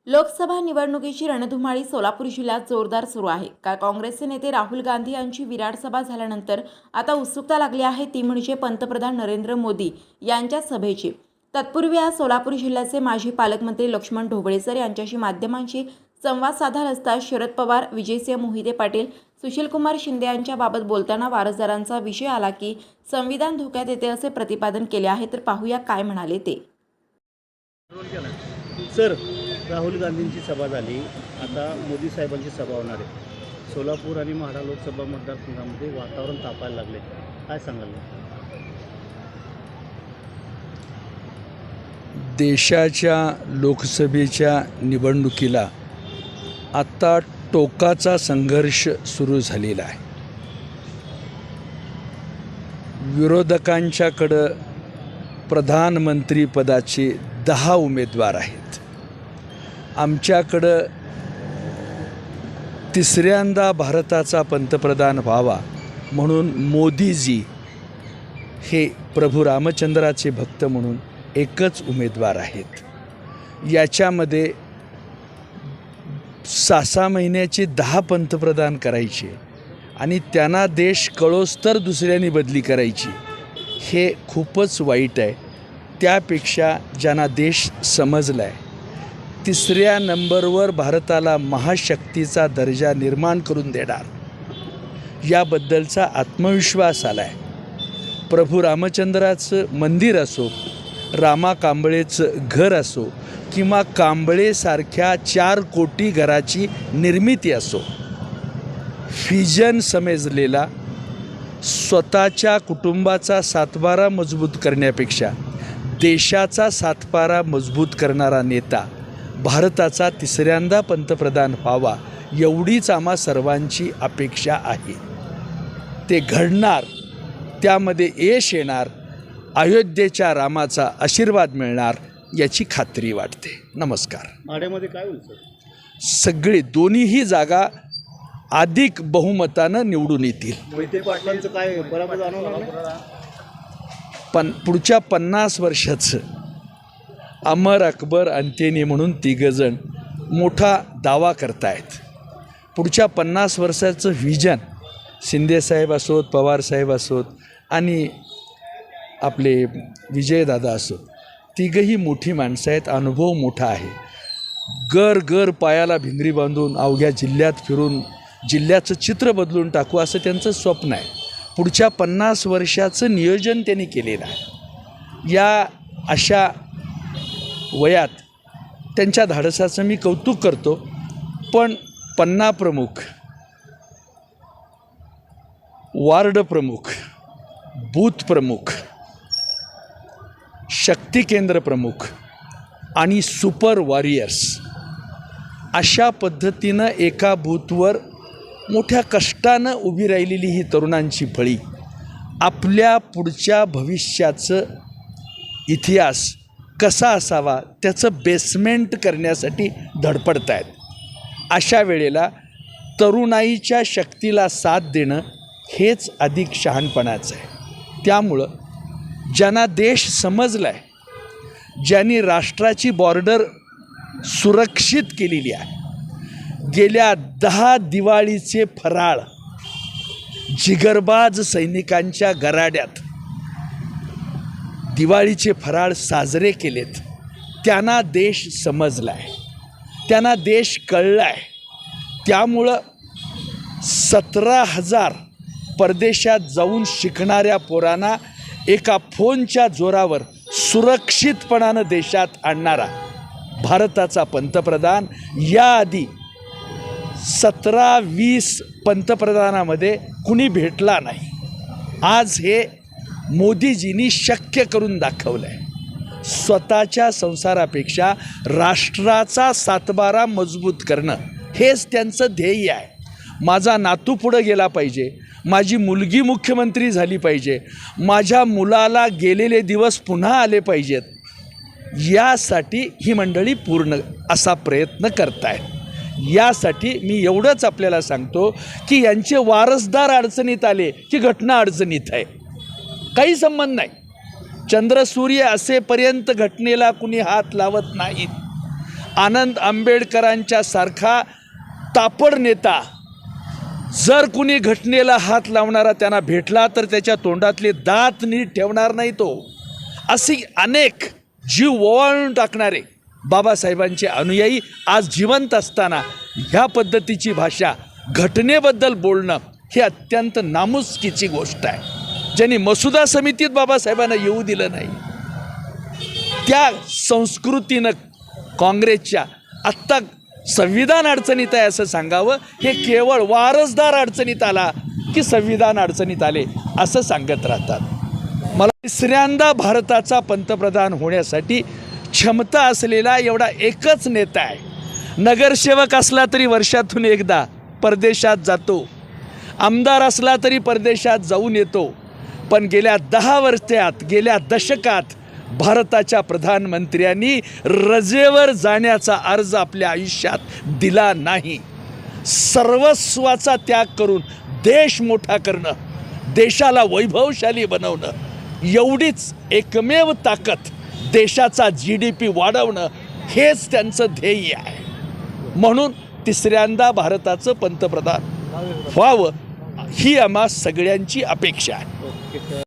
लोकसभा निवडणुकीची रणधुमाळी सोलापूर जिल्ह्यात जोरदार सुरू आहे। काँग्रेसचे नेते राहुल गांधी यांची विराट सभा झाल्यानंतर आता उत्सुकता लागली आहे, ती म्हणजे पंतप्रधान नरेंद्र मोदी यांच्या सभेची। तत्पूर्वी आज सोलापूर जिल्ह्याचे माजी पालकमंत्री लक्ष्मण ढोबळेकर यांच्याशी माध्यमांशी संवाद साधला असता शरद पवार, विजयसिंह मोहिते पाटील, सुशीलकुमार शिंदे यांच्या बाबत बोलताना वारसदारांचा विषय आला की संविधान धोक्यात येते असे प्रतिपादन केले आहे। तर पाहूया काय म्हणाले ते। सर, राहुल गांधींची सभा झाली, आता मोदी साहेबांची सभा होणार आहे। सोलापूर आणि माढा लोकसभा मतदारसंघामध्ये वातावरण तापायला लागले, काय सांगाल? देशाच्या लोकसभेच्या निवडणुकीला आता टोकाचा संघर्ष सुरू झालेला आहे। विरोधकांच्याकडे प्रधानमंत्रीपदाचे 10 उमेदवार आहेत। आमच्याकडं तिसऱ्यांदा भारताचा पंतप्रधान व्हावा म्हणून मोदीजी हे प्रभू रामचंद्राचे भक्त म्हणून एकच उमेदवार आहेत। याच्यामध्ये 6 महिन्याचे 10 पंतप्रधान करायचे आणि त्यांना देश कळोस्तर दुसऱ्यांनी बदली करायची, हे खूपच वाईट आहे। त्यापेक्षा ज्यांना देश समजला आहे, तिसऱ्या नंबरवर भारताला महाशक्तीचा दर्जा निर्माण करून देणार, याबद्दलचा आत्मविश्वास आला आहे। प्रभू रामचंद्राचं मंदिर असो, रामा कांबळेचं घर असो किंवा कांबळेसारख्या 4 कोटी घराची निर्मिती असो, व्हिजन समजलेला, स्वतःच्या कुटुंबाचा सातबारा मजबूत करण्यापेक्षा देशाचा सातबारा मजबूत करणारा नेता भारताचा तिसऱ्यांदा पंतप्रधान व्हावा, एवढीच आम्हा सर्वांची अपेक्षा आहे। ते घडणार, त्यामध्ये यश येणार, अयोध्येच्या रामाचा आशीर्वाद मिळणार, याची खात्री वाटते। नमस्कार। माढ्यामध्ये काय होईल सर? सगळे दोन्हीही जागा अधिक बहुमतानं निवडून येतील। मोहिते पाटलांचं काय पराभव जाणवणार नाही? पण पुढच्या 50 वर्षाचं अमर अकबर अंतेनी म्हणून 3 जण मोठा दावा करतायत। पुढच्या 50 वर्षाचं व्हिजन शिंदेसाहेब असोत, पवारसाहेब असोत आणि आपले विजयदादा असोत, 3ही मोठी माणसं आहेत, अनुभव मोठा आहे। घर पायाला भिंगरी बांधून अवघ्या जिल्ह्यात फिरून जिल्ह्याचं चित्र बदलून टाकू असं त्यांचं स्वप्न आहे। पुढच्या 50 वर्षाचं नियोजन त्यांनी केलेलं आहे। या अशा वयात त्यांच्या धाडसाचं मी कौतुक करतो। पण पन्ना प्रमुख, वार्ड प्रमुख, बूथ प्रमुख, शक्ती केंद्र प्रमुख आणि सुपर वॉरियर्स अशा पद्धतीनं एका बूथवर मोठ्या कष्टानं उभी राहिलेली ही तरुणांची फळी आपल्या पुढच्या भविष्याचं इतिहास कसा असावा त्याचं बेसमेंट करण्यासाठी धडपडत आहेत। अशा वेळेला तरुणाईच्या शक्तीला साथ देणं हेच अधिक शहाणपणाचं आहे। त्यामुळं ज्यांना देश समजला आहे, ज्यांनी राष्ट्राची बॉर्डर सुरक्षित केलेली आहे, गेल्या 10 दिवाळीचे फराळ जिगरबाज सैनिकांच्या गराड्यात दिवाळीचे फराळ साजरे केलेत, त्यांना देश समजला आहे, त्यांना देश कळला आहे। त्यामुळं 17,000 परदेशात जाऊन शिकणाऱ्या पोरांना एका फोनच्या जोरावर सुरक्षितपणानं देशात आणणारा भारताचा पंतप्रधान याआधी 17-20 पंतप्रधानामध्ये कुणी भेटला नाही। आज हे मोदीजींनी शक्य करून दाखवलं आहे। स्वतःच्या संसारापेक्षा राष्ट्राचा सातबारा मजबूत करणं हेच त्यांचं ध्येय आहे। माझा नातू पुढं गेला पाहिजे, माझी मुलगी मुख्यमंत्री झाली पाहिजे, माझ्या मुलाला गेलेले दिवस पुन्हा आले पाहिजेत, यासाठी ही मंडळी पूर्ण असा प्रयत्न करतायत। यासाठी मी एवढंच आपल्याला सांगतो की यांचे वारसदार अडचणीत आले की घटना अडचणीत आहे, काही संबंध नाही। चंद्र सूर्य असेपर्यंत घटनेला कुणी हात लावत नाहीत। आनंद आंबेडकरांच्या सारखा तापड नेता जर कुणी घटनेला हात लावणारा त्यांना भेटला तर त्याच्या तोंडातले दात नीट ठेवणार नाही तो. अशी अनेक जीव ओवाळून टाकणारे बाबासाहेबांचे अनुयायी आज जिवंत असताना ह्या पद्धतीची भाषा घटनेबद्दल बोलणं ही अत्यंत नामुष्कीची गोष्ट आहे. ज्यांनी मसुदा समितीत बाबासाहेबांना येऊ दिलं नाही, त्या संस्कृतीनं काँग्रेसच्या आत्ता संविधान अडचणीत आहे असं सांगावं, हे केवळ वारसदार अडचणीत आला की संविधान अडचणीत आले असं सांगत राहतात. मला तिसऱ्यांदा भारताचा पंतप्रधान होण्यासाठी क्षमता असलेला एवढा एकच नेता आहे. नगरसेवक असला तरी वर्षातून एकदा परदेशात जातो, आमदार असला तरी परदेशात जाऊन येतो, पण गेल्या 10 वर्षात, गेल्या दशकात भारताच्या प्रधानमंत्र्यांनी रजेवर जाण्याचा अर्ज आपल्या आयुष्यात दिला नाही. सर्वस्वाचा त्याग करून देश मोठा करणं, देशाला वैभवशाली बनवणं, एवढीच एकमेव ताकद देशाचा GDP वाढवणं हेच त्यांचं ध्येय आहे. म्हणून तिसऱ्यांदा भारताचं पंतप्रधान व्हावं ही आम्हा सगळ्यांची अपेक्षा आहे. ओके.